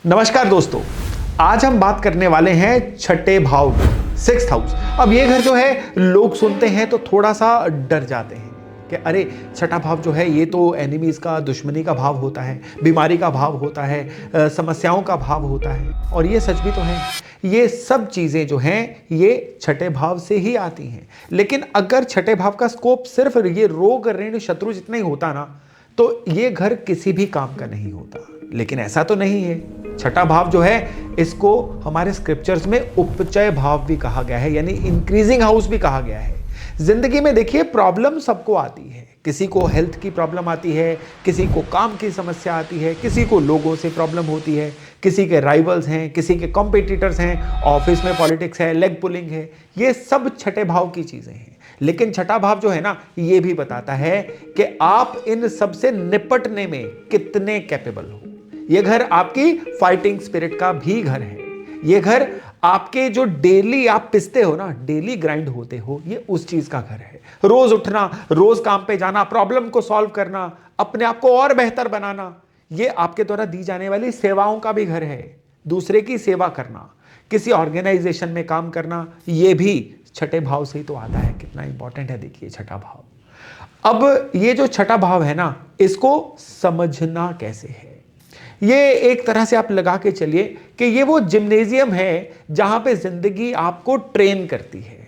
नमस्कार दोस्तों, आज हम बात करने वाले हैं छठे भाव की, सिक्स्थ हाउस। अब ये घर जो है लोग सुनते हैं तो थोड़ा सा डर जाते हैं कि अरे छठा भाव जो है ये तो एनिमीज का, दुश्मनी का भाव होता है, बीमारी का भाव होता है, समस्याओं का भाव होता है। और ये सच भी तो है, ये सब चीजें जो हैं ये छठे भाव से ही आती हैं। लेकिन अगर छठे भाव का स्कोप सिर्फ ये रोग, ऋण, शत्रु जितना ही होता ना, तो ये घर किसी भी काम का नहीं होता। लेकिन ऐसा तो नहीं है। छठा भाव जो है इसको हमारे स्क्रिप्चर्स में उपचय भाव भी कहा गया है, यानी इंक्रीजिंग हाउस भी कहा गया है। जिंदगी में देखिए प्रॉब्लम सबको आती है, किसी को हेल्थ की प्रॉब्लम आती है, किसी को काम की समस्या आती है, किसी को लोगों से प्रॉब्लम होती है, किसी के राइवल्स हैं, किसी के कॉम्पिटिटर्स हैं, ऑफिस में पॉलिटिक्स है, लेग पुलिंग है। ये सब छठे भाव की चीजें हैं। लेकिन छठा भाव जो है ना, ये भी बताता है कि आप इन सब से निपटने में कितने कैपेबल हो। ये घर आपकी फाइटिंग स्पिरिट का भी घर है। ये घर आपके जो डेली आप पिसते हो ना, डेली ग्राइंड होते हो, ये उस चीज का घर है। रोज उठना, रोज काम पे जाना, प्रॉब्लम को सॉल्व करना, अपने आप को और बेहतर बनाना, ये आपके द्वारा दी जाने वाली सेवाओं का भी घर है। दूसरे की सेवा करना, किसी ऑर्गेनाइजेशन में काम करना, ये भी छठे भाव से ही तो आता है। कितना इंपॉर्टेंट है देखिए छठा भाव। अब ये जो छठा भाव है ना, इसको समझना कैसे है, ये एक तरह से आप लगा के चलिए कि ये वो जिम्नेजियम है जहां पे जिंदगी आपको ट्रेन करती है।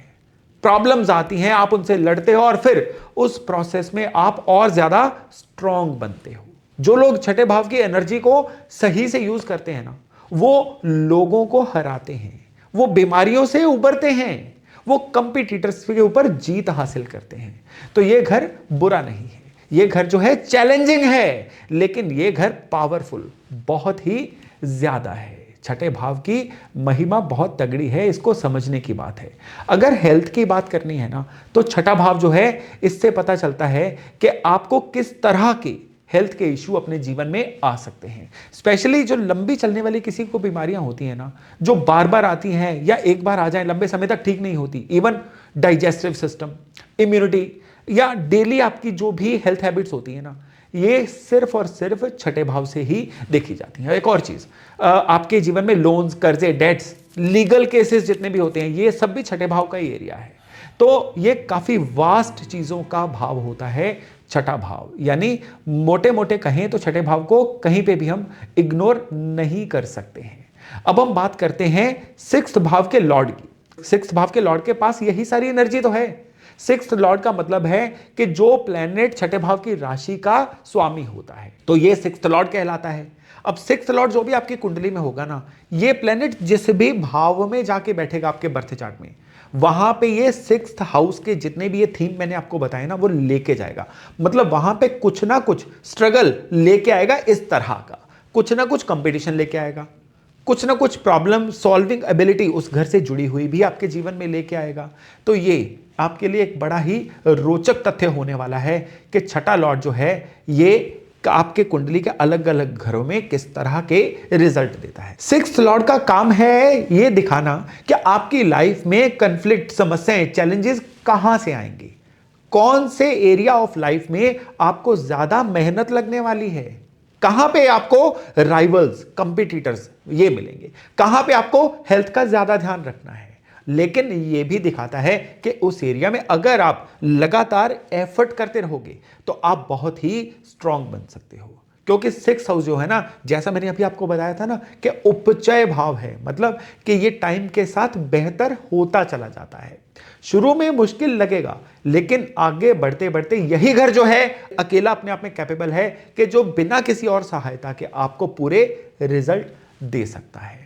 प्रॉब्लम्स आती हैं, आप उनसे लड़ते हो और फिर उस प्रोसेस में आप और ज्यादा स्ट्रांग बनते हो। जो लोग छठे भाव की एनर्जी को सही से यूज करते हैं ना, वो लोगों को हराते हैं, वो बीमारियों से उबरते हैं, वो कंपटीटर्स के ऊपर जीत हासिल करते हैं। तो ये घर बुरा नहीं है, ये घर जो है चैलेंजिंग है, लेकिन ये घर पावरफुल बहुत ही ज्यादा है। छठे भाव की महिमा बहुत तगड़ी है, इसको समझने की बात है। अगर हेल्थ की बात करनी है ना, तो छठा भाव जो है इससे पता चलता है कि आपको किस तरह के हेल्थ के इश्यू अपने जीवन में आ सकते हैं। स्पेशली जो लंबी चलने वाली किसी को बीमारियां होती हैं ना, जो बार बार आती हैं या एक बार आ जाए लंबे समय तक ठीक नहीं होती, इवन डाइजेस्टिव सिस्टम, इम्यूनिटी या डेली आपकी जो भी हेल्थ हैबिट्स होती है ना, ये सिर्फ और सिर्फ छठे भाव से ही देखी जाती है। एक और चीज, आपके जीवन में लोन्स, कर्जे, डेट्स, लीगल केसेस जितने भी होते हैं, ये सब भी छठे भाव का ही एरिया है। तो ये काफी वास्ट चीजों का भाव होता है छठा भाव। यानी मोटे मोटे कहें तो छठे भाव को कहीं पे भी हम इग्नोर नहीं कर सकते हैं। अब हम बात करते हैं सिक्स्थ भाव के लॉर्ड की। सिक्स्थ भाव के लॉर्ड के पास यही सारी एनर्जी तो है। सिक्स्थ लॉर्ड का मतलब है कि जो प्लैनेट छठे भाव की राशि का स्वामी होता है, तो ये सिक्स्थ लॉर्ड कहलाता है। अब सिक्स्थ लॉर्ड जो भी आपकी कुंडली में होगा ना, ये प्लैनेट जिस भी भाव में जाके बैठेगा आपके बर्थ चार्ट में, वहां पे ये सिक्स्थ हाउस के जितने भी ये थीम मैंने आपको बताए ना, वो लेके जाएगा। मतलब वहां पे कुछ ना कुछ स्ट्रगल लेके आएगा, इस तरह का कुछ ना कुछ कंपटीशन लेके आएगा, कुछ ना कुछ प्रॉब्लम सॉल्विंग एबिलिटी उस घर से जुड़ी हुई भी आपके जीवन में लेके आएगा। तो ये आपके लिए एक बड़ा ही रोचक तथ्य होने वाला है कि छठा लॉर्ड जो है ये आपके कुंडली के अलग अलग घरों में किस तरह के रिजल्ट देता है। सिक्स्थ लॉर्ड का काम है ये दिखाना कि आपकी लाइफ में कन्फ्लिक्ट, समस्याएं, चैलेंजेस कहां से आएंगे, कौन से एरिया ऑफ लाइफ में आपको ज्यादा मेहनत लगने वाली है, कहां पे आपको राइवल्स, कंपटीटर्स ये मिलेंगे, कहां पे आपको हेल्थ का ज्यादा ध्यान रखना है। लेकिन यह भी दिखाता है कि उस एरिया में अगर आप लगातार एफर्ट करते रहोगे तो आप बहुत ही स्ट्रांग बन सकते हो। क्योंकि सिक्स हाउस जो है ना, जैसा मैंने अभी आपको बताया था ना कि उपचय भाव है, मतलब कि ये टाइम के साथ बेहतर होता चला जाता है। शुरू में मुश्किल लगेगा, लेकिन आगे बढ़ते बढ़ते यही घर जो है अकेला अपने आप में कैपेबल है कि जो बिना किसी और सहायता के आपको पूरे रिजल्ट दे सकता है।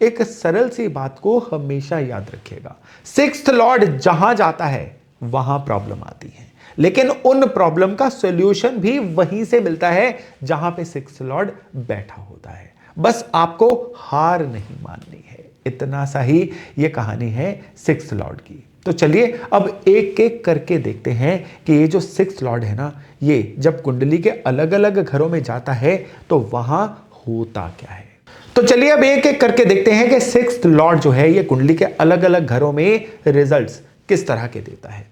एक सरल सी बात को हमेशा याद रखिएगा, सिक्स्थ लॉर्ड जहां जाता है वहां प्रॉब्लम आती है, लेकिन उन प्रॉब्लम का सॉल्यूशन भी वहीं से मिलता है जहां पे सिक्स्थ लॉर्ड बैठा होता है। बस आपको हार नहीं माननी है। इतना सा ही ये कहानी है सिक्स्थ लॉर्ड की। तो चलिए अब एक एक करके देखते हैं कि ये जो सिक्स्थ लॉर्ड है ना, ये जब कुंडली के अलग अलग घरों में जाता है तो वहां होता क्या है। तो चलिए अब एक एक करके देखते हैं कि सिक्स्थ लॉर्ड जो है ये कुंडली के अलग अलग घरों में रिजल्ट्स किस तरह के देता है।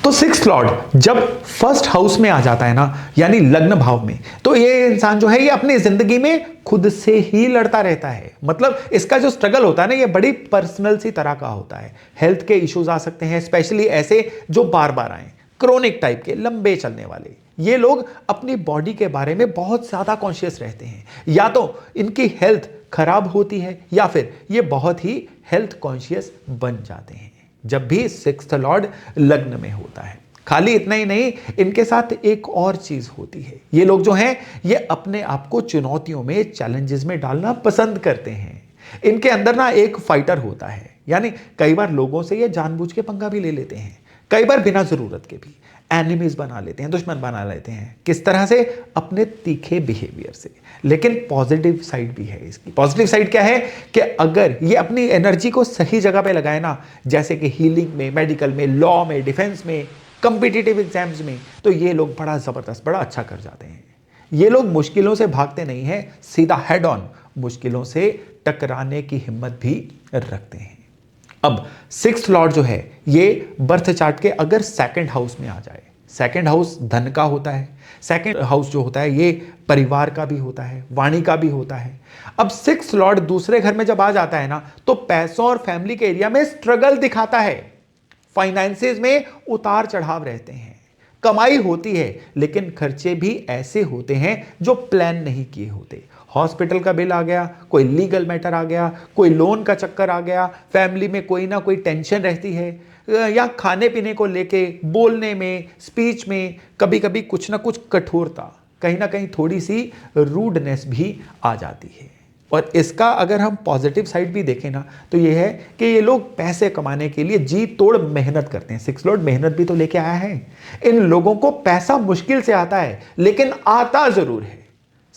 तो सिक्स्थ लॉर्ड जब फर्स्ट हाउस में आ जाता है ना, यानी लग्न भाव में, तो ये इंसान जो है ये अपनी जिंदगी में खुद से ही लड़ता रहता है। मतलब इसका जो स्ट्रगल होता है ना, ये बड़ी पर्सनल सी तरह का होता है। हेल्थ के इश्यूज आ सकते हैं, स्पेशली ऐसे जो बार बार आए, क्रोनिक टाइप के, लंबे चलने वाले। ये लोग अपनी बॉडी के बारे में बहुत ज्यादा कॉन्शियस रहते हैं। या तो इनकी हेल्थ खराब होती है या फिर ये बहुत ही हेल्थ कॉन्शियस बन जाते हैं जब भी सिक्स्थ लॉर्ड लग्न में होता है। खाली इतना ही नहीं, इनके साथ एक और चीज होती है। ये लोग जो हैं ये अपने आप को चुनौतियों में, चैलेंजेस में डालना पसंद करते हैं। इनके अंदर ना एक फाइटर होता है, यानी कई बार लोगों से ये जानबूझ के पंगा भी ले लेते हैं, कई बार बिना जरूरत के भी एनिमीज बना लेते हैं, दुश्मन बना लेते हैं। किस तरह से? अपने तीखे बिहेवियर से। लेकिन पॉजिटिव साइड भी है इसकी। पॉजिटिव साइड क्या है कि अगर ये अपनी एनर्जी को सही जगह पे लगाए ना, जैसे कि हीलिंग में, मेडिकल में, लॉ में, डिफेंस में, कॉम्पिटिटिव एग्जाम्स में, तो ये लोग बड़ा जबरदस्त, बड़ा अच्छा कर जाते हैं। ये लोग मुश्किलों से भागते नहीं हैं, सीधा हेड ऑन मुश्किलों से टकराने की हिम्मत भी रखते हैं। अब सिक्स्थ लॉर्ड जो है ये बर्थ चार्ट के अगर सेकंड हाउस में आ जाए, सेकंड हाउस धन का होता है, सेकंड हाउस जो होता है ये परिवार का भी होता है, वाणी का भी होता है। अब सिक्स्थ लॉर्ड दूसरे घर में जब आ जाता है ना, तो पैसों और फैमिली के एरिया में स्ट्रगल दिखाता है। फाइनेंसेस में उतार चढ़ाव रहते हैं। कमाई होती है लेकिन खर्चे भी ऐसे होते हैं जो प्लान नहीं किए होते। हॉस्पिटल का बिल आ गया, कोई लीगल मैटर आ गया, कोई लोन का चक्कर आ गया, फैमिली में कोई ना कोई टेंशन रहती है, या खाने पीने को लेके, बोलने में, स्पीच में कभी कभी कुछ ना कुछ कठोरता, कहीं ना कहीं थोड़ी सी रूडनेस भी आ जाती है। और इसका अगर हम पॉजिटिव साइड भी देखें ना, तो ये है कि ये लोग पैसे कमाने के लिए जी तोड़ मेहनत करते हैं। सिक्स लॉर्ड मेहनत भी तो लेके आया है। इन लोगों को पैसा मुश्किल से आता है लेकिन आता जरूर है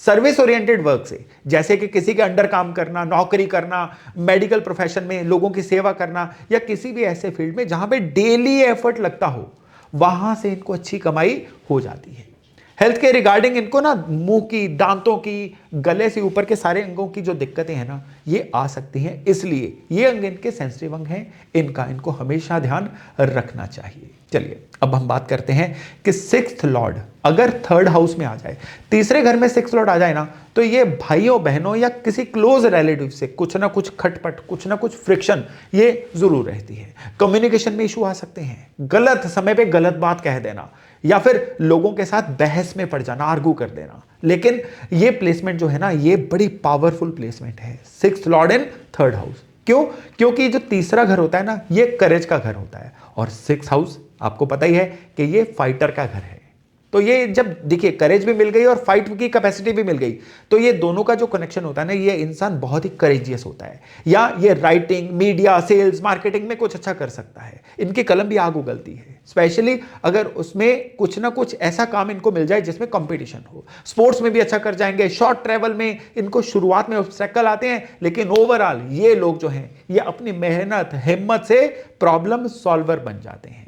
सर्विस ओरिएंटेड वर्क से, जैसे कि किसी के अंडर काम करना, नौकरी करना, मेडिकल प्रोफेशन में लोगों की सेवा करना, या किसी भी ऐसे फील्ड में जहां पे डेली एफर्ट लगता हो, वहां से इनको अच्छी कमाई हो जाती है। हेल्थ के रिगार्डिंग इनको ना मुंह की, दांतों की, गले से ऊपर के सारे अंगों की जो दिक्कतें हैं ना, ये आ सकती हैं। इसलिए ये अंग इनके सेंसिटिव अंग हैं, इनको हमेशा ध्यान रखना चाहिए। चलिए अब हम बात करते हैं कि सिक्स्थ लॉर्ड अगर थर्ड हाउस में आ जाए, तीसरे घर में सिक्स्थ लॉर्ड आ जाए ना, तो ये भाइयों बहनों या किसी क्लोज रिलेटिव से कुछ ना कुछ खटपट, कुछ ना कुछ फ्रिक्शन ये जरूर रहती है। कम्युनिकेशन में इशू आ सकते हैं, गलत समय पे गलत बात कह देना, या फिर लोगों के साथ बहस में पड़ जाना, आर्गू कर देना। लेकिन ये प्लेसमेंट जो है ना, ये बड़ी पावरफुल प्लेसमेंट है, sixth Lord in third house. क्यों? क्योंकि जो तीसरा घर होता है ना, ये करेज का घर होता है, और सिक्स्थ हाउस आपको पता ही है कि ये फाइटर का घर है। तो ये जब देखिए करेज भी मिल गई और फाइट की कैपेसिटी भी मिल गई, तो ये दोनों का जो कनेक्शन होता है ना, ये इंसान बहुत ही करेजियस होता है, या ये राइटिंग, मीडिया, सेल्स, मार्केटिंग में कुछ अच्छा कर सकता है। इनकी कलम भी आग उगलती है, स्पेशली अगर उसमें कुछ ना कुछ ऐसा काम इनको मिल जाए जिसमें कंपटीशन हो। स्पोर्ट्स में भी अच्छा कर जाएंगे, शॉर्ट ट्रैवल में इनको शुरुआत में ऑब्स्टेकल आते हैं, लेकिन ओवरऑल ये लोग जो हैं ये अपनी मेहनत, हिम्मत से प्रॉब्लम सॉल्वर बन जाते हैं।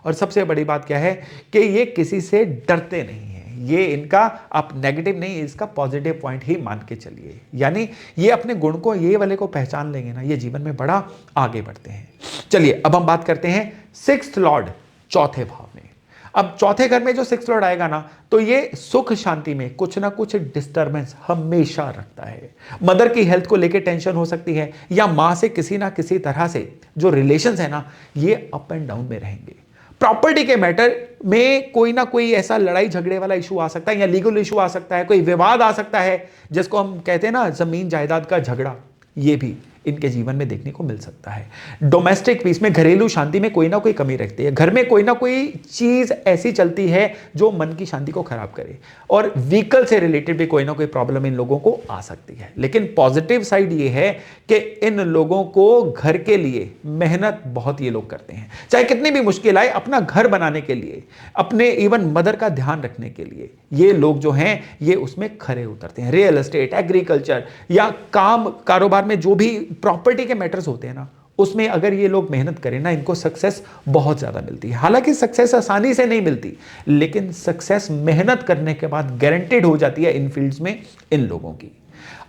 और सबसे बड़ी बात क्या है कि ये किसी से डरते नहीं हैं। ये इनका आप नेगेटिव नहीं, इसका पॉजिटिव पॉइंट ही मान के चलिए। यानी ये अपने गुण को, ये वाले को पहचान लेंगे ना, ये जीवन में बड़ा आगे बढ़ते हैं। चलिए अब हम बात करते हैं सिक्स्थ लॉर्ड चौथे भाव में। अब चौथे घर में जो सिक्स्थ लॉर्ड आएगा ना, तो ये सुख शांति में कुछ ना कुछ डिस्टर्बेंस हमेशा रखता है। मदर की हेल्थ को लेकर टेंशन हो सकती है, या मां से किसी ना किसी तरह से जो रिलेशंस है ना, ये अप एंड डाउन में रहेंगे। प्रॉपर्टी के मैटर में कोई ना कोई ऐसा लड़ाई झगड़े वाला इशू आ सकता है, या लीगल इशू आ सकता है, कोई विवाद आ सकता है, जिसको हम कहते हैं ना जमीन जायदाद का झगड़ा, ये भी इनके जीवन में देखने को मिल सकता है। डोमेस्टिक पीस में, घरेलू शांति में कोई ना कोई कमी रहती है। घर में कोई ना कोई चीज ऐसी चलती है जो मन की शांति को खराब करे, और व्हीकल से रिलेटेड भी कोई ना कोई प्रॉब्लम इन लोगों को आ सकती है। लेकिन पॉजिटिव साइड ये है कि इन लोगों को घर के लिए मेहनत बहुत ये लोग करते हैं, चाहे कितनी भी मुश्किल आए, अपना घर बनाने के लिए, अपने इवन मदर का ध्यान रखने के लिए ये लोग जो हैं ये उसमें खरे उतरते हैं। रियल एस्टेट, एग्रीकल्चर या काम कारोबार में जो भी प्रॉपर्टी के मैटर्स होते हैं ना, उसमें अगर ये लोग मेहनत करें ना, इनको सक्सेस बहुत ज्यादा मिलती है। हालांकि सक्सेस आसानी से नहीं मिलती, लेकिन सक्सेस मेहनत करने के बाद गारंटेड हो जाती है इन फील्ड्स में इन लोगों की।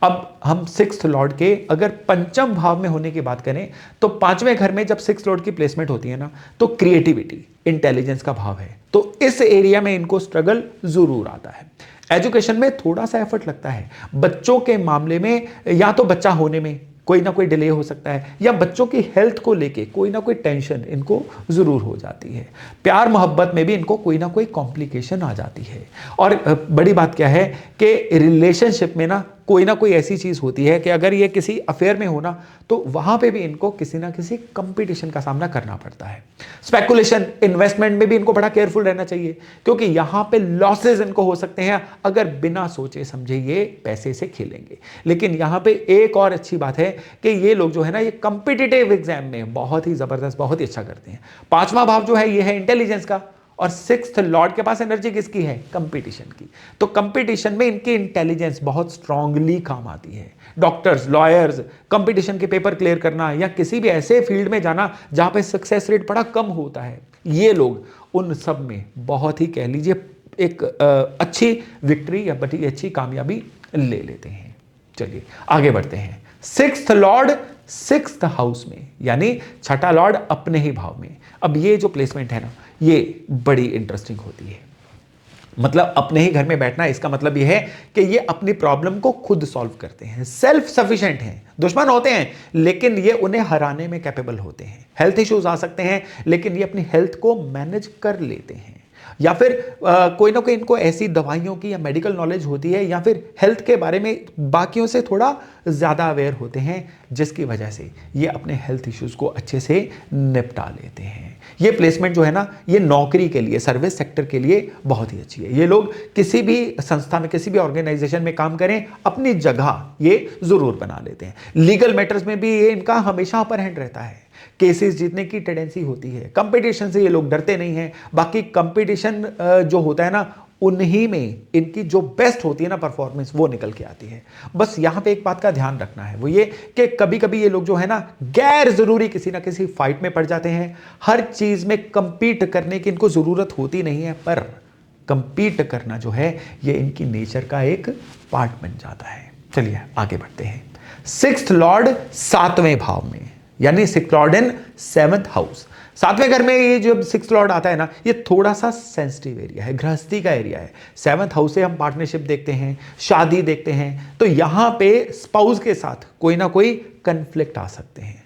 अब हम सिक्स्थ लॉर्ड के अगर पंचम भाव में होने की बात करें तो पांचवें घर में जब सिक्स्थ लॉर्ड की प्लेसमेंट होती है ना, तो क्रिएटिविटी, इंटेलिजेंस का भाव है, तो इस एरिया में इनको स्ट्रगल जरूर आता है। एजुकेशन में थोड़ा सा एफर्ट लगता है। बच्चों के मामले में या तो बच्चा होने में कोई ना कोई डिले हो सकता है, या बच्चों की हेल्थ को लेके कोई ना कोई टेंशन इनको जरूर हो जाती है। प्यार मोहब्बत में भी इनको कोई ना कोई कॉम्प्लिकेशन आ जाती है। और बड़ी बात क्या है कि रिलेशनशिप में ना कोई ना कोई ऐसी चीज होती है कि अगर ये किसी अफेयर में हो ना, तो वहां पे भी इनको किसी ना किसी कंपटीशन का सामना करना पड़ता है। स्पेकुलेशन, इन्वेस्टमेंट में भी इनको बड़ा केयरफुल रहना चाहिए, क्योंकि यहां पे लॉसेस इनको हो सकते हैं अगर बिना सोचे समझे ये पैसे से खेलेंगे। लेकिन यहां पे एक और अच्छी बात है कि ये लोग जो है ना, ये कंपिटिटिव एग्जाम में बहुत ही जबरदस्त, बहुत ही अच्छा करते हैं। पांचवा भाव जो है ये है इंटेलिजेंस का, और सिक्स्थ लॉर्ड के पास एनर्जी किसकी है? कंपटीशन की। तो कंपटीशन में इनकी इंटेलिजेंस बहुत स्ट्रांगली काम आती है। डॉक्टर्स, लॉयर्स, कंपटीशन के पेपर क्लियर करना या किसी भी ऐसे फील्ड में जाना जहां पे सक्सेस रेट बड़ा कम होता है, ये लोग उन सब में बहुत ही कह लीजिए एक अच्छी विक्ट्री या बड़ी अच्छी कामयाबी ले लेते हैं। चलिए आगे बढ़ते हैं। सिक्स्थ लॉर्ड सिक्स्थ हाउस में, यानी छठा लॉर्ड अपने ही भाव में। अब ये जो प्लेसमेंट है ना, ये बड़ी इंटरेस्टिंग होती है। मतलब अपने ही घर में बैठना, इसका मतलब यह है कि ये अपनी प्रॉब्लम को खुद सॉल्व करते हैं, सेल्फ सफिशिएंट हैं। दुश्मन होते हैं लेकिन ये उन्हें हराने में कैपेबल होते हैं। हेल्थ इश्यूज आ सकते हैं लेकिन ये अपनी हेल्थ को मैनेज कर लेते हैं। या फिर कोई ना कोई इनको ऐसी दवाइयों की या मेडिकल नॉलेज होती है, या फिर हेल्थ के बारे में बाकियों से थोड़ा ज़्यादा अवेयर होते हैं, जिसकी वजह से ये अपने हेल्थ इश्यूज़ को अच्छे से निपटा लेते हैं। ये प्लेसमेंट जो है ना, ये नौकरी के लिए, सर्विस सेक्टर के लिए बहुत ही अच्छी है। ये लोग किसी भी संस्था में, किसी भी ऑर्गेनाइजेशन में काम करें, अपनी जगह ये ज़रूर बना लेते हैं। लीगल मैटर्स में भी ये इनका हमेशा अपर हैंड रहता है। केसेस जीतने की टेंडेंसी होती है। कंपटीशन से ये लोग डरते नहीं हैं। बाकी कंपटीशन जो होता है ना, उन्हीं में इनकी जो बेस्ट होती है ना परफॉर्मेंस, वो निकल के आती है। बस यहां पे एक बात का ध्यान रखना है, वो ये कि कभी कभी ये लोग जो है ना, गैर जरूरी किसी ना किसी फाइट में पड़ जाते हैं। हर चीज में कंपीट करने की इनको जरूरत होती नहीं है, पर कंपीट करना जो है ये इनकी नेचर का एक पार्ट बन जाता है। चलिए आगे बढ़ते हैं। सिक्स्थ लॉर्ड सातवें भाव में, यानी सिक्स्थ लॉर्ड इन सेवंथ हाउस। सातवें घर में ये जो सिक्स्थ लॉर्ड आता है ना, ये थोड़ा सा सेंसिटिव एरिया है, गृहस्थी का एरिया है। सेवंथ हाउस से हम पार्टनरशिप देखते हैं, शादी देखते हैं, तो यहां पे स्पाउस के साथ कोई ना कोई कंफ्लिक्ट आ सकते हैं।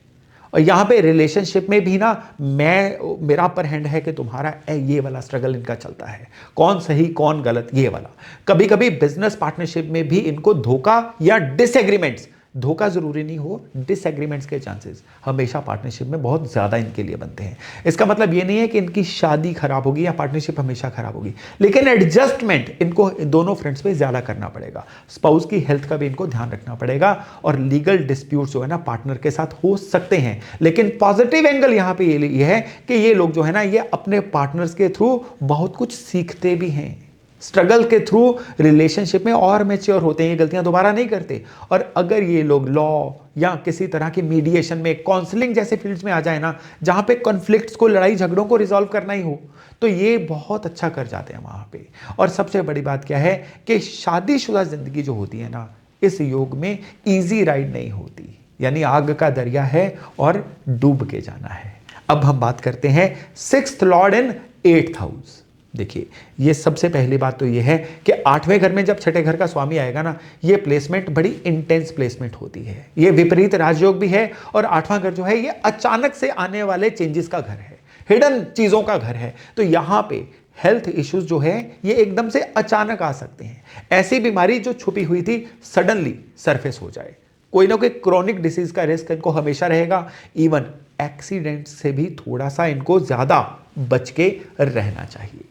और यहां पे रिलेशनशिप में भी ना, मेरा अपर हैंड है कि तुम्हारा, ये वाला स्ट्रगल इनका चलता है, कौन सही कौन गलत, ये वाला। कभी कभी बिजनेस पार्टनरशिप में भी इनको धोखा या डिसएग्रीमेंट्स, धोखा जरूरी नहीं हो, डिसएग्रीमेंट्स के चांसेस हमेशा पार्टनरशिप में बहुत ज्यादा इनके लिए बनते हैं। इसका मतलब ये नहीं है कि इनकी शादी खराब होगी या पार्टनरशिप हमेशा खराब होगी, लेकिन एडजस्टमेंट इनको दोनों फ्रंट्स पे ज्यादा करना पड़ेगा। स्पाउस की हेल्थ का भी इनको ध्यान रखना पड़ेगा, और लीगल डिस्प्यूट जो है ना पार्टनर के साथ हो सकते हैं। लेकिन पॉजिटिव एंगल यहां पे ये है कि ये लोग जो है ना, ये अपने पार्टनर्स के थ्रू बहुत कुछ सीखते भी हैं। स्ट्रगल के थ्रू रिलेशनशिप में और मैच्योर होते हैं, ये गलतियां दोबारा नहीं करते। और अगर ये लोग लॉ या किसी तरह की मीडिएशन में, काउंसलिंग जैसे फील्ड्स में आ जाए ना, जहां पे कॉन्फ्लिक्ट्स को, लड़ाई झगड़ों को रिजॉल्व करना ही हो, तो ये बहुत अच्छा कर जाते हैं वहां पे। और सबसे बड़ी बात क्या है कि शादीशुदा जिंदगी जो होती है ना, इस योग में इजी राइड नहीं होती, यानी आग का दरिया है और डूब के जाना है। अब हम बात करते हैं sixth Lord in eighth house. देखिए, ये सबसे पहली बात तो ये है कि आठवें घर में जब छठे घर का स्वामी आएगा ना, ये प्लेसमेंट बड़ी इंटेंस प्लेसमेंट होती है। ये विपरीत राजयोग भी है, और आठवां घर जो है ये अचानक से आने वाले चेंजेस का घर है, हिडन चीजों का घर है। तो यहां पे हेल्थ इश्यूज जो है ये एकदम से अचानक आ सकते हैं। ऐसी बीमारी जो छुपी हुई थी सडनली सरफेस हो जाए, कोई ना कोई क्रोनिक डिसीज का रिस्क इनको हमेशा रहेगा। इवन एक्सीडेंट से भी थोड़ा सा इनको ज्यादा बच के रहना चाहिए।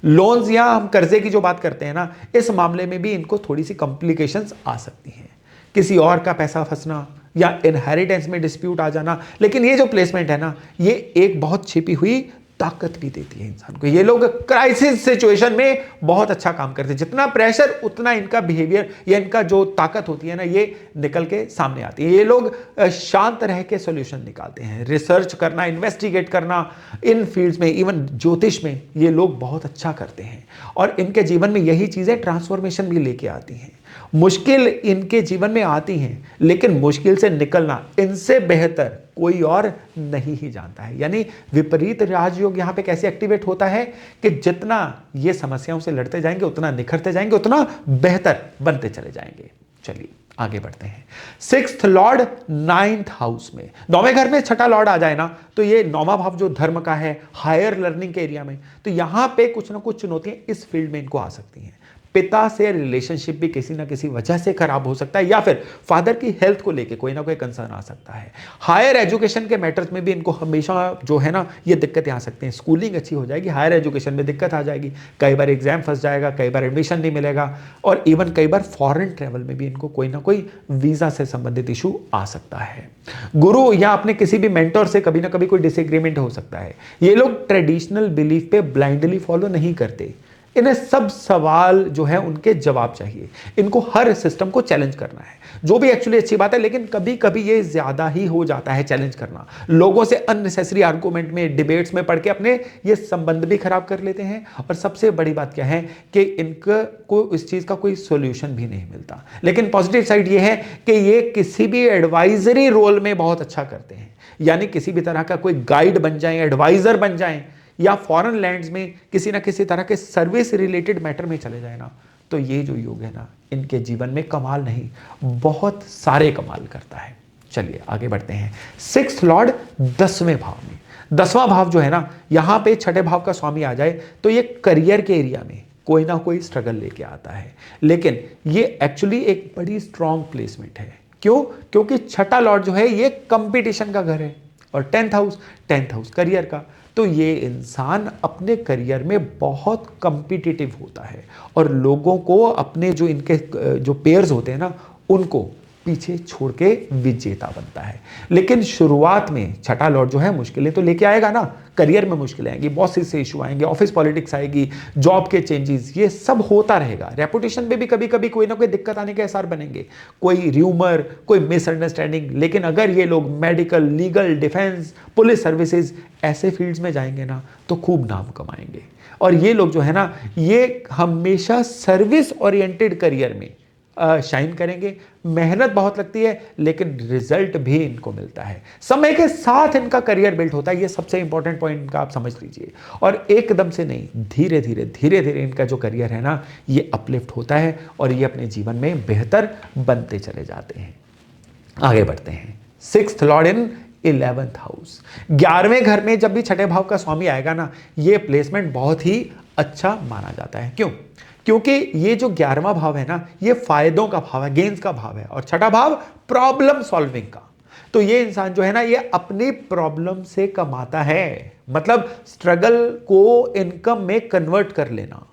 लोन्स या हम कर्जे की जो बात करते हैं ना, इस मामले में भी इनको थोड़ी सी कॉम्प्लिकेशंस आ सकती हैं, किसी और का पैसा फंसना या इनहेरिटेंस में डिस्प्यूट आ जाना। लेकिन ये जो प्लेसमेंट है ना, ये एक बहुत छिपी हुई ताकत भी देती है इंसान को। ये लोग क्राइसिस सिचुएशन में बहुत अच्छा काम करते हैं। जितना प्रेशर उतना इनका बिहेवियर या इनका जो ताकत होती है ना, ये निकल के सामने आती है। ये लोग शांत रह के सॉल्यूशन निकालते हैं। रिसर्च करना, इन्वेस्टिगेट करना, इन फील्ड्स में, इवन ज्योतिष में ये लोग बहुत अच्छा करते हैं, और इनके जीवन में यही चीजें ट्रांसफॉर्मेशन भी लेके आती हैं। मुश्किल इनके जीवन में आती हैं, लेकिन मुश्किल से निकलना इनसे बेहतर कोई और नहीं ही जानता है। यानी विपरीत राजयोग यहां पे कैसे एक्टिवेट होता है कि जितना ये समस्याओं से लड़ते जाएंगे, उतना निखरते जाएंगे, उतना बेहतर बनते चले जाएंगे। चलिए आगे बढ़ते हैं। 6th लॉर्ड 9th हाउस में, 9वें घर में छठा लॉर्ड आ जाए ना, तो ये 9वां भाव जो धर्म का है, हायर लर्निंग के एरिया में, तो यहां पे कुछ ना कुछ चुनौतियां इस फील्ड में इनको आ सकती हैं। पिता से रिलेशनशिप भी किसी ना किसी वजह से खराब हो सकता है, या फिर फादर की हेल्थ को लेके कोई ना कोई कंसर्न आ सकता है। हायर एजुकेशन के मैटर्स में भी इनको हमेशा जो है ना ये दिक्कतें आ सकती हैं। स्कूलिंग अच्छी हो जाएगी, हायर एजुकेशन में दिक्कत आ जाएगी, कई बार एग्जाम फंस जाएगा, कई बार एडमिशन नहीं मिलेगा, और इवन कई बार फॉरेन ट्रेवल में भी इनको कोई ना कोई वीजा से संबंधित इशू आ सकता है। गुरु या अपने किसी भी मेंटर से कभी ना कभी कोई डिसएग्रीमेंट हो सकता है। ये लोग ट्रेडिशनल बिलीफ पे ब्लाइंडली फॉलो नहीं करते, इन्हें सब सवाल जो है उनके जवाब चाहिए, इनको हर सिस्टम को चैलेंज करना है, जो भी एक्चुअली अच्छी बात है, लेकिन कभी कभी ये ज्यादा ही हो जाता है चैलेंज करना। लोगों से अननेसेसरी आर्गुमेंट में, डिबेट्स में पढ़ के अपने ये संबंध भी खराब कर लेते हैं, और सबसे बड़ी बात क्या है कि इनको इस चीज का कोई सोल्यूशन भी नहीं मिलता। लेकिन पॉजिटिव साइड ये है कि ये किसी भी एडवाइजरी रोल में बहुत अच्छा करते हैं, यानी किसी भी तरह का कोई गाइड बन जाए, एडवाइजर बन जाए, या फॉरेन लैंड्स में किसी ना किसी तरह के सर्विस रिलेटेड मैटर में चले जाए ना, तो ये जो योग है ना, इनके जीवन में कमाल नहीं, बहुत सारे कमाल करता है। चलिए आगे बढ़ते हैं। 6th लॉर्ड 10वें भाव में, 10वां भाव जो है ना, यहां पे छठे भाव का स्वामी आ जाए तो ये करियर के एरिया में कोई ना कोई स्ट्रगल लेके आता है, लेकिन ये एक्चुअली एक बड़ी स्ट्रॉन्ग प्लेसमेंट है। क्यों? क्योंकि छठा लॉर्ड जो है ये कंपटीशन का घर है, और 10th हाउस करियर का, तो ये इंसान अपने करियर में बहुत कॉम्पिटिटिव होता है, और लोगों को अपने जो इनके जो पेयर्स होते हैं ना, उनको पीछे छोड़ के विजेता बनता है। लेकिन शुरुआत में छठा लॉर्ड जो है मुश्किलें तो लेके आएगा ना, करियर में मुश्किलें आएंगी, बॉसेस से इशू आएंगे, ऑफिस पॉलिटिक्स आएगी, जॉब के चेंजेस, ये सब होता रहेगा। रेपुटेशन में भी कभी कभी कोई ना कोई दिक्कत आने के आसार बनेंगे, कोई र्यूमर, कोई मिसअंडरस्टैंडिंग। लेकिन अगर ये लोग medical, legal, defence, police services ऐसे फील्ड्स में जाएंगे ना, तो खूब नाम कमाएंगे। और ये लोग जो है ना, ये हमेशा सर्विस ओरिएंटेड करियर में शाइन करेंगे। मेहनत बहुत लगती है, लेकिन रिजल्ट भी इनको मिलता है। समय के साथ इनका करियर बिल्ड होता है, ये सबसे इंपॉर्टेंट पॉइंट इनका आप समझ लीजिए। और एकदम से नहीं, धीरे धीरे इनका जो करियर है ना, ये अपलिफ्ट होता है, और ये अपने जीवन में बेहतर बनते चले जाते हैं। आगे बढ़ते हैं। 6th लॉर्ड इन 11th हाउस, 11वें घर में जब भी छठे भाव का स्वामी आएगा ना, ये प्लेसमेंट बहुत ही अच्छा माना जाता है। क्यों? क्योंकि ये जो 11वां भाव है ना, ये फायदों का भाव है, गेन्स का भाव है, और छठा भाव प्रॉब्लम सॉल्विंग का। तो ये इंसान जो है ना, ये अपनी प्रॉब्लम से कमाता है, मतलब स्ट्रगल को इनकम में कन्वर्ट कर लेना,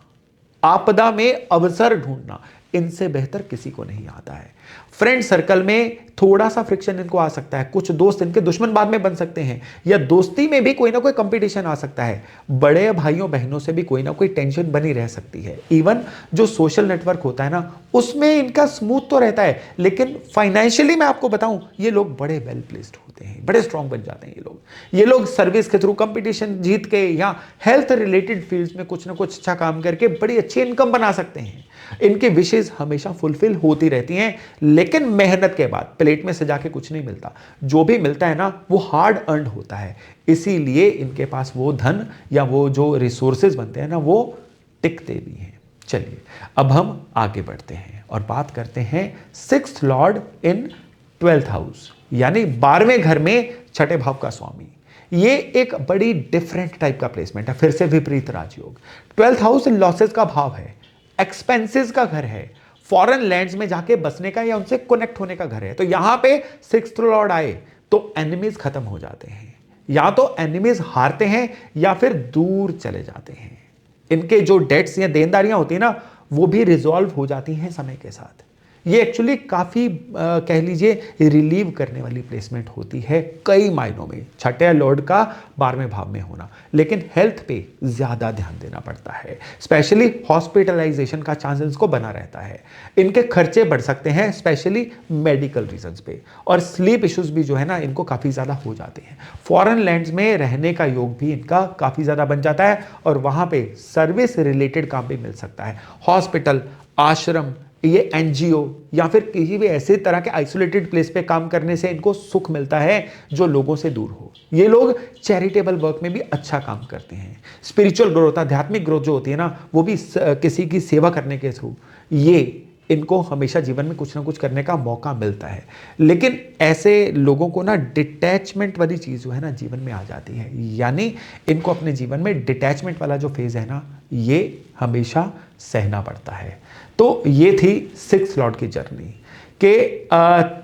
आपदा में अवसर ढूंढना, इनसे बेहतर किसी को नहीं आता है। फ्रेंड सर्कल में थोड़ा सा फ्रिक्शन इनको आ सकता है, कुछ दोस्त इनके दुश्मन बाद में बन सकते हैं, या दोस्ती में भी कोई ना कोई कंपटीशन आ सकता है। बड़े भाइयों बहनों से भी कोई ना कोई टेंशन बनी रह सकती है। इवन जो सोशल नेटवर्क होता है ना, उसमें इनका स्मूथ तो रहता है, लेकिन फाइनेंशियली मैं आपको बताऊं, ये लोग बड़े वेल प्लेस्ड होते हैं, बड़े स्ट्रांग बन जाते हैं ये लोग सर्विस के थ्रू कंपटीशन जीत के, या हेल्थ रिलेटेड फील्ड्स में कुछ ना कुछ अच्छा काम करके बड़ी अच्छी इनकम बना सकते हैं। इनके विशेष हमेशा फुलफिल होती रहती हैं, लेकिन मेहनत के बाद प्लेट में सजा के कुछ नहीं मिलता। जो भी मिलता है ना, वो हार्ड अर्न्ड होता है, इसीलिए इनके पास वो धन या वो जो रिसोर्सेज बनते हैं ना, वो टिकते भी हैं। चलिए अब हम आगे बढ़ते हैं और बात करते हैं 6th लॉर्ड इन 12th हाउस, यानी 12वें घर में छठे भाव का स्वामी। ये एक बड़ी डिफरेंट टाइप का प्लेसमेंट है, फिर से विपरीत राजयोग। 12th हाउस लॉसेस का भाव है, एक्सपेंसेस का घर है, फॉरेन लैंड्स में जाके बसने का या उनसे कनेक्ट होने का घर है। तो यहां पे 6th लॉर्ड आए तो एनिमीज खत्म हो जाते हैं, या तो एनिमीज हारते हैं या फिर दूर चले जाते हैं। इनके जो डेट्स या देनदारियां होती है ना, वो भी रिजॉल्व हो जाती हैं समय के साथ। ये एक्चुअली काफ़ी कह लीजिए रिलीव करने वाली प्लेसमेंट होती है कई मायनों में, छठे लॉर्ड का 12वें भाव में होना। लेकिन हेल्थ पे ज़्यादा ध्यान देना पड़ता है, स्पेशली हॉस्पिटलाइजेशन का चांसेस को बना रहता है। इनके खर्चे बढ़ सकते हैं, स्पेशली मेडिकल रीजंस पे, और स्लीप इश्यूज भी जो है ना, इनको काफ़ी ज़्यादा हो जाते हैं। फॉरेन लैंड्स में रहने का योग भी इनका काफ़ी ज़्यादा बन जाता है, और वहाँ पे सर्विस रिलेटेड काम भी मिल सकता है। हॉस्पिटल, आश्रम, ये एनजीओ या फिर किसी भी ऐसे तरह के आइसोलेटेड प्लेस पे काम करने से इनको सुख मिलता है जो लोगों से दूर हो। ये लोग चैरिटेबल वर्क में भी अच्छा काम करते हैं। स्पिरिचुअल ग्रोथ, आध्यात्मिक ग्रोथ जो होती है ना, वो भी किसी की सेवा करने के थ्रू, ये इनको हमेशा जीवन में कुछ ना कुछ करने का मौका मिलता है। लेकिन ऐसे लोगों को ना डिटैचमेंट वाली चीज़ जो है ना जीवन में आ जाती है, यानी इनको अपने जीवन में डिटैचमेंट वाला जो फेज़ है ना, ये हमेशा सहना पड़ता है। तो ये थी 6 लॉर्ड की जर्नी कि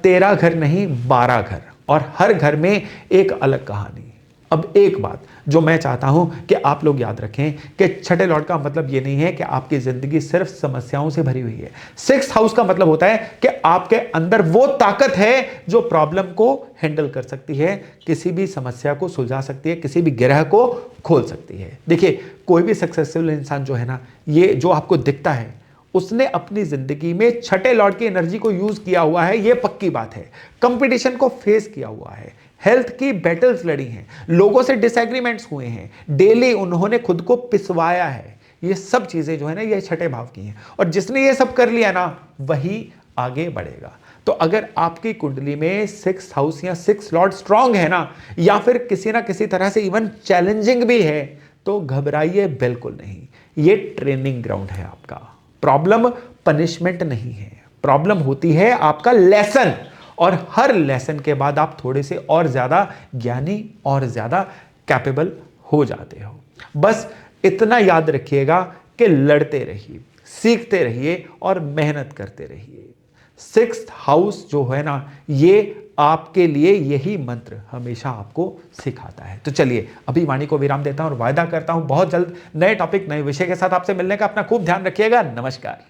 13 घर नहीं 12 घर, और हर घर में एक अलग कहानी। अब एक बात जो मैं चाहता हूं कि आप लोग याद रखें कि छठे लॉर्ड का मतलब ये नहीं है कि आपकी जिंदगी सिर्फ समस्याओं से भरी हुई है। 6th हाउस का मतलब होता है कि आपके अंदर वो ताकत है जो प्रॉब्लम को हैंडल कर सकती है, किसी भी समस्या को सुलझा सकती है, किसी भी गिरह को खोल सकती है। देखिए, कोई भी सक्सेसफुल इंसान जो है ना, ये जो आपको दिखता है, उसने अपनी जिंदगी में छठे लॉर्ड की एनर्जी को यूज किया हुआ है, यह पक्की बात है। कंपटीशन को फेस किया हुआ है, हेल्थ की बैटल्स लड़ी हैं, लोगों से डिसएग्रीमेंट्स हुए हैं, डेली उन्होंने खुद को पिसवाया है। ये सब चीजें जो है ना, ये छठे भाव की हैं, और जिसने ये सब कर लिया ना, वही आगे बढ़ेगा। तो अगर आपकी कुंडली में 6th हाउस या 6 लॉर्ड स्ट्रांग है ना, या फिर किसी ना किसी तरह से इवन चैलेंजिंग भी है, तो घबराइए बिल्कुल नहीं। ये ट्रेनिंग ग्राउंड है आपका। प्रॉब्लम पनिशमेंट नहीं है, प्रॉब्लम होती है आपका लेसन, और हर लेसन के बाद आप थोड़े से और ज्यादा ज्ञानी और ज्यादा कैपेबल हो जाते हो। बस इतना याद रखिएगा कि लड़ते रहिए, सीखते रहिए और मेहनत करते रहिए। 6th हाउस जो है ना, ये आपके लिए यही मंत्र हमेशा आपको सिखाता है। तो चलिए अभी वाणी को विराम देता हूं और वायदा करता हूं बहुत जल्द नए टॉपिक, नए विषय के साथ आपसे मिलने का। अपना खूब ध्यान रखिएगा। नमस्कार।